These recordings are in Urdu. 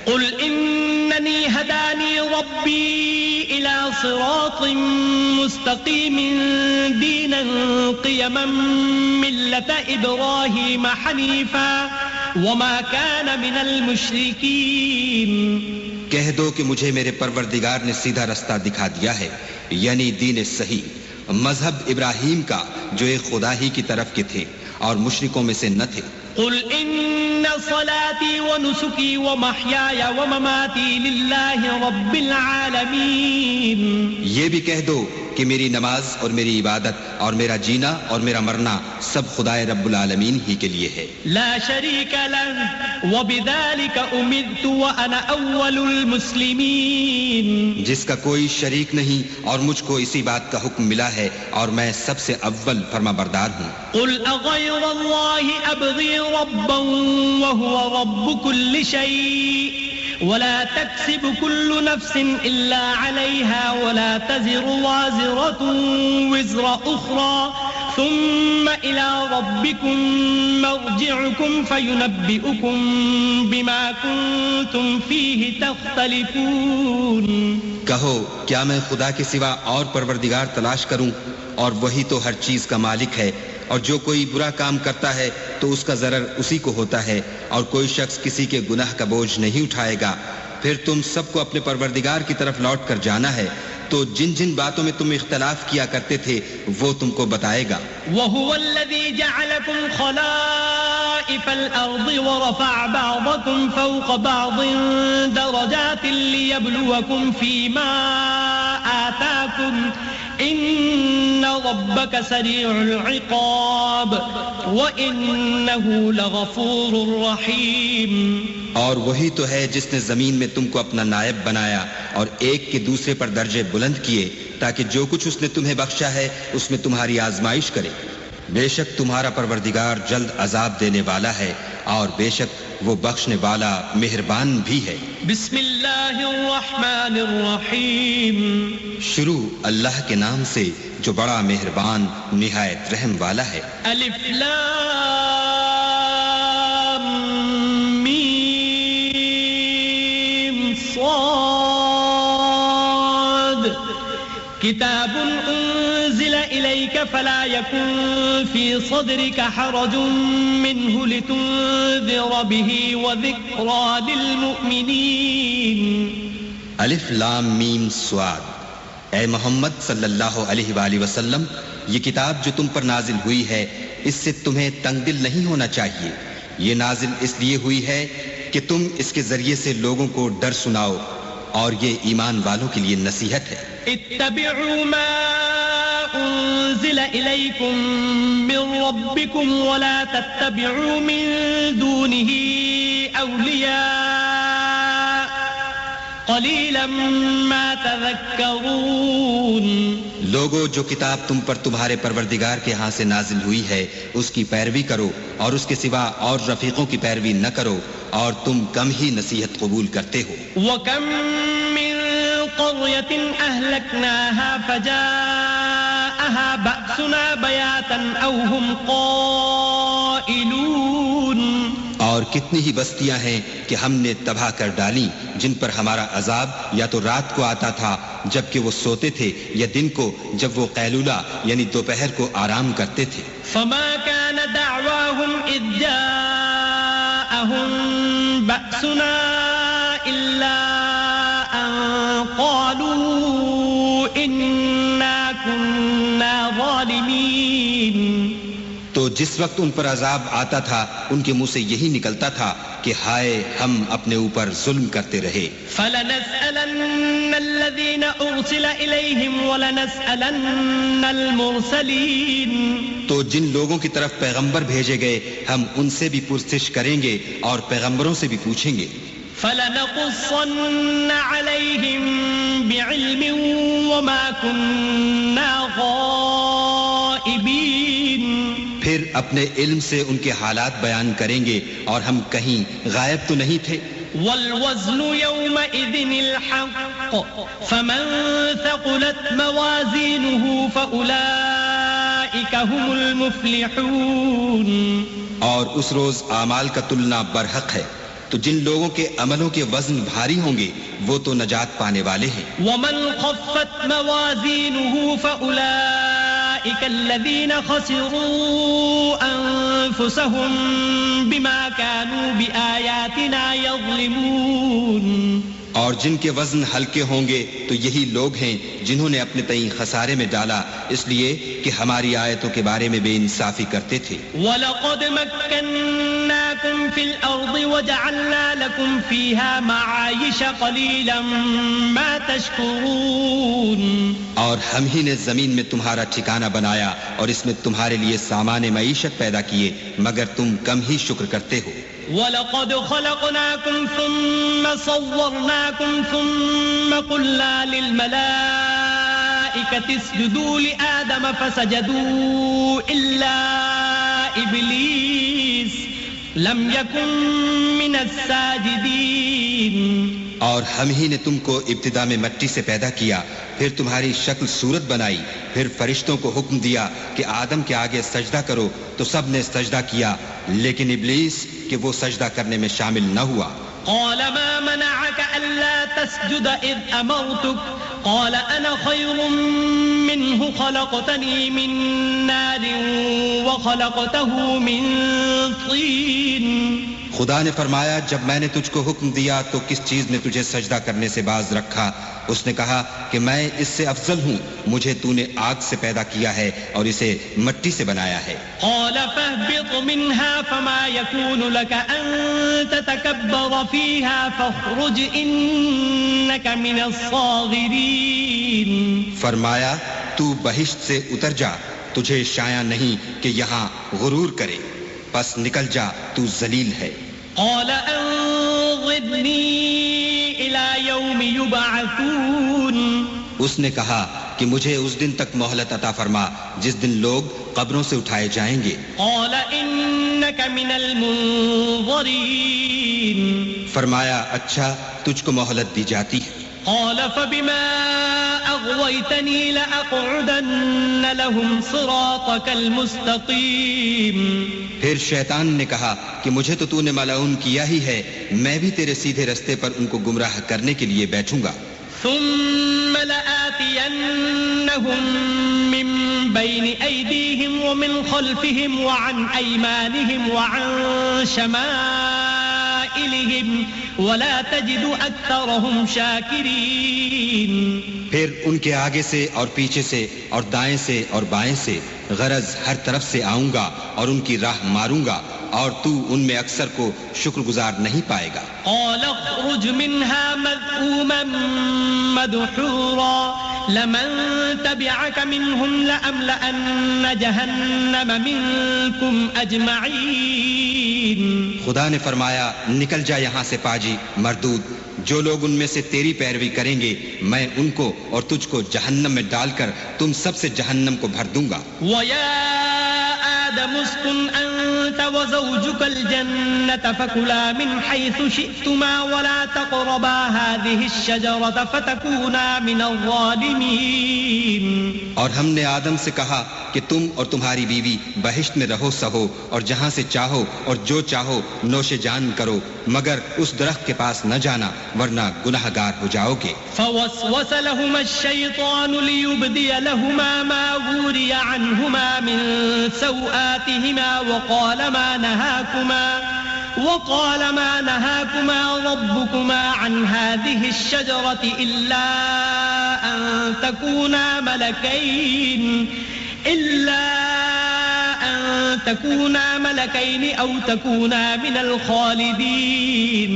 قل إنني هداني ربي إلى صراط مستقيم دينا قيما ملة إبراهيم حنيفا وما كان من المشركين. کہہ دو کہ مجھے میرے پروردگار نے سیدھا رستہ دکھا دیا ہے، یعنی دین صحیح، مذہب ابراہیم کا جو ایک خدا ہی کی طرف کے تھے اور مشرکوں میں سے نہ تھے. قل إن صلاتي ونسكي ومحياي ومماتي لله رب العالمين. یہ بھی کہہ دو کہ میری نماز اور میری عبادت اور میرا جینا اور میرا مرنا سب خدائے رب العالمین ہی کے لیے ہے. لا شريك له وبذلك أمرت وأنا أول المسلمين. جس کا کوئی شریک نہیں اور مجھ کو اسی بات کا حکم ملا ہے اور میں سب سے اول فرما بردار ہوں. قل أغير الله أبغي ربا وهو رب كل شيء ولا تكسب كل نفس إلا عليها ولا تزر وازرة وزر أخرى ثم إلى ربكم مرجعكم فينبئكم بما كنتم فيه تختلفون. کہو کیا میں خدا کے سوا اور پروردگار تلاش کروں اور وہی تو ہر چیز کا مالک ہے، اور جو کوئی برا کام کرتا ہے تو اس کا ضرر اسی کو ہوتا ہے اور کوئی شخص کسی کے گناہ کا بوجھ نہیں اٹھائے گا. پھر تم سب کو اپنے پروردگار کی طرف لوٹ کر جانا ہے، تو جن جن باتوں میں تم اختلاف کیا کرتے تھے وہ تم کو بتائے گا. وَهُوَ الَّذِي جَعَلَكُمْ خَلَائِفَ الْأَرْضِ وَرَفَعَ بَعْضَكُمْ فَوْقَ بَعْضٍ دَرَجَاتٍ لِيَبْلُوَكُمْ فِي مَا آتَاكُمْ إِنَّ رَبَّكَ سَرِيعُ الْعِقَابِ وَإِنَّهُ لَغَفُورٌ رَحِيمٌ. اور وہی تو ہے جس نے زمین میں تم کو اپنا نائب بنایا اور ایک کے دوسرے پر درجے بلند کیے تاکہ جو کچھ اس نے تمہیں بخشا ہے اس میں تمہاری آزمائش کرے. بے شک تمہارا پروردگار جلد عذاب دینے والا ہے اور بے شک وہ بخشنے والا مہربان بھی ہے. بسم اللہ الرحمن الرحیم. شروع اللہ کے نام سے جو بڑا مہربان نہایت رحم والا ہے. الف لام میم صاد. کتاب انزل الیک فلا یکن فی صدرک حرج منه لتنذر به وذکرى للمؤمنین. الف لام میم صاد. اے محمد صلی اللہ علیہ وآلہ وسلم، یہ کتاب جو تم پر نازل ہوئی ہے اس سے تمہیں تنگ دل نہیں ہونا چاہیے. یہ نازل اس لیے ہوئی ہے کہ تم اس کے ذریعے سے لوگوں کو ڈر سناؤ اور یہ ایمان والوں کے لیے نصیحت ہے. اتبعوا ما انزل الیکم من ربکم ولا تتبعوا من دونه اولیاء قلیلا ما تذکرون. لوگوں، جو کتاب تم پر تمہارے پروردگار کے ہاں سے نازل ہوئی ہے اس کی پیروی کرو اور اس کے سوا اور رفیقوں کی پیروی نہ کرو اور تم کم ہی نصیحت قبول کرتے ہو. وَكَم مِّن قَرْيَةٍ أَهْلَكْنَاهَا فَجَاءَهَا بَأْسُنَا بَيَاتًا أَوْ هُمْ قَائِلُونَ. اور کتنی ہی بستیاں ہیں کہ ہم نے تباہ کر ڈالی جن پر ہمارا عذاب یا تو رات کو آتا تھا جبکہ وہ سوتے تھے یا دن کو جب وہ قیلولہ یعنی دوپہر کو آرام کرتے تھے. فما كان دعواهم إذ جاءهم بأسنا إلا أن قالوا إنا كنا ظالمين. تو جس وقت ان پر عذاب آتا تھا ان کے منہ سے یہی نکلتا تھا کہ ہائے ہم اپنے اوپر ظلم کرتے رہے. فَلَنَسْأَلَنَّ الَّذِينَ أُرْسِلَ إِلَيْهِمْ وَلَنَسْأَلَنَّ الْمُرْسَلِينَ. تو جن لوگوں کی طرف پیغمبر بھیجے گئے ہم ان سے بھی پرسش کریں گے اور پیغمبروں سے بھی پوچھیں گے. فَلَنَقُصَّنَّ عَلَيْهِمْ بِعِلْمٍ وَمَا كُنَّا غَائِبِينَ. پھر اپنے علم سے ان کے حالات بیان کریں گے اور ہم کہیں غائب تو نہیں تھے. وَالْوَزْنُ يَوْمَئِذٍ الْحَقُّ فَمَنْ ثَقُلَتْ مَوَازِينُهُ فَأُولَئِكَ هُمُ الْمُفْلِحُونَ. اور اس روز اعمال کا تلنا برحق ہے، تو جن لوگوں کے عملوں کے وزن بھاری ہوں گے وہ تو نجات پانے والے ہیں. ومن خفت موازینه فأولئک الذین خسروا انفسهم بما كانوا بآیاتنا یظلمون. اور جن کے وزن ہلکے ہوں گے تو یہی لوگ ہیں جنہوں نے اپنے تئیں خسارے میں ڈالا اس لیے کہ ہماری آیتوں کے بارے میں بے انصافی کرتے تھے. وَلَقَدْ مَكَّنَّاكُمْ فِي الْأَرْضِ وَجَعَلْنَا لَكُمْ فِيهَا مَعَايِشَ قَلِيلًا مَا تَشْكُرُونَ. اور ہم ہی نے زمین میں تمہارا ٹھکانہ بنایا اور اس میں تمہارے لیے سامان معیشت پیدا کیے مگر تم کم ہی شکر کرتے ہو. وَلَقَدْ خَلَقْنَاكُمْ ثُمَّ صَوَّرْنَاكُمْ ثُمَّ قُلْنَا لِلْمَلَائِكَةِ اسْجُدُوا لِآدَمَ فَسَجَدُوا إِلَّا إِبْلِيسَ لَمْ يَكُنْ مِنَ السَّاجِدِينَ. اور ہم ہی نے تم کو ابتدا میں مٹی سے پیدا کیا پھر تمہاری شکل صورت بنائی پھر فرشتوں کو حکم دیا کہ آدم کے آگے سجدہ کرو تو سب نے سجدہ کیا لیکن ابلیس کہ وہ سجدہ کرنے میں شامل نہ ہوا. قال ما منعك ألا تسجد إذ أمرتك قال أنا خير منه خلقتني من نار وخلقته من طين. خدا نے فرمایا جب میں نے تجھ کو حکم دیا تو کس چیز نے تجھے سجدہ کرنے سے باز رکھا؟ اس نے کہا کہ میں اس سے افضل ہوں مجھے تو نے آگ سے پیدا کیا ہے اور اسے مٹی سے بنایا ہے. قال فاهبط منها فما يكون لك أن تتكبر فيها فاخرج إنك من الصاغرين. فرمایا تو بہشت سے اتر جا تجھے شایع نہیں کہ یہاں غرور کرے پس نکل جا تو ذلیل ہے. قال انظرني إلى يوم يبعثون. اس نے کہا کہ مجھے اس دن تک مہلت عطا فرما جس دن لوگ قبروں سے اٹھائے جائیں گے. قال إنك من المنظرين. فرمایا اچھا تجھ کو مہلت دی جاتی ہے. قال فبما أغويتني لأقعدن لهم صراطك المستقيم. پھر شیطان نے کہا کہ مجھے تو نے ملعون کیا ہی ہے میں بھی تیرے سیدھے رستے پر ان کو گمراہ کرنے کے لیے بیٹھوں گا. ثم لآتينهم من بين أيديهم ومن خلفهم وعن أيمانهم وعن شمائلهم ولا تجد أكثرهم شاكرين. پھر ان کے آگے سے اور پیچھے سے اور دائیں سے اور بائیں سے غرض ہر طرف سے آؤں گا اور ان کی راہ ماروں گا اور تو ان میں اکثر کو شکر گزار نہیں پائے گا. قال اخرج منها مذءوما مدحورا لمن تبعك منهم لأملأن جهنم منكم أجمعين. خدا نے فرمایا نکل جا یہاں سے پاجی مردود جو لوگ ان میں سے تیری پیروی کریں گے میں ان کو اور تجھ کو جہنم میں ڈال کر تم سب سے جہنم کو بھر دوں گا. وَيَا آدَمُ اسْكُنْ أَنْتَ وَزَوْجُكَ الْجَنَّةَ فَكُلَا مِنْ حَيْثُ شِئْتُمَا وَلَا تَقْرَبَا هَذِهِ الشَّجَرَةَ فَتَكُونَا مِنَ الظَّالِمِينَ. اور ہم نے آدم سے کہا کہ تم اور تمہاری بیوی بہشت میں رہو سہو اور جہاں سے چاہو اور جو چاہو نوش جان کرو مگر اس درخت کے پاس نہ جانا ورنہ گناہگار ہو جاؤ گے. فوسوس لهما الشيطان ليبدي لهما ما وري عنهما من سوآتهما وقال ما نهاكما ربكما عن هذه الشجرة إلا أن تكونا ملكين أو تكونا من الخالدين.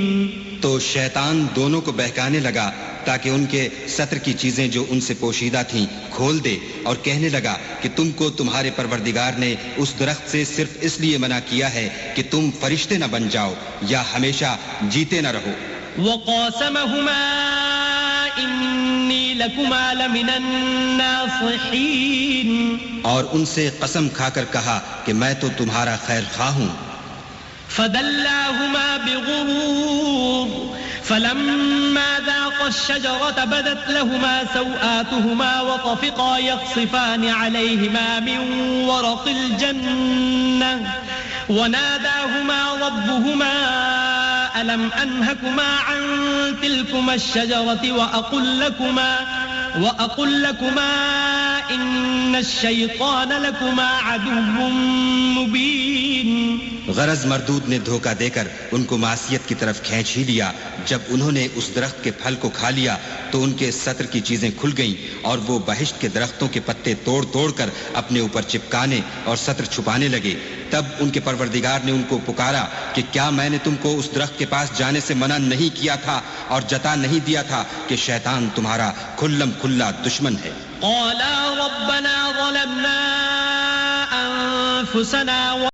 تو شیطان دونوں کو بہکانے لگا تاکہ ان کے ستر کی چیزیں جو ان سے پوشیدہ تھیں کھول دے اور کہنے لگا کہ تم کو تمہارے پروردگار نے اس درخت سے صرف اس لیے منع کیا ہے کہ تم فرشتے نہ بن جاؤ یا ہمیشہ جیتے نہ رہو. وقاسمهما إني لكما لمن الناصحين. اور ان سے قسم کھا کر کہا کہ میں تو تمہارا خیر خواہ ہوں. فدلاهما بغرور فلما ذاقا الشجرة بدت لهما سوآتهما وطفقا يخصفان عليهما من ورق الجنة وناداهما ربهما ألم أنهكما عن تلكما الشجرة وأقل لكما إن الشيطان لكما عدو مبين. غرض مردود نے دھوکہ دے کر ان کو معصیت کی طرف کھینچ ہی لیا. جب انہوں نے اس درخت کے پھل کو کھا لیا تو ان کے سطر کی چیزیں کھل گئیں اور وہ بہشت کے درختوں کے پتے توڑ توڑ کر اپنے اوپر چپکانے اور سطر چھپانے لگے. تب ان کے پروردگار نے ان کو پکارا کہ کیا میں نے تم کو اس درخت کے پاس جانے سے منع نہیں کیا تھا اور جتا نہیں دیا تھا کہ شیطان تمہارا کھلم کھلا دشمن ہے. قالا ربنا ظلمنا أنفسنا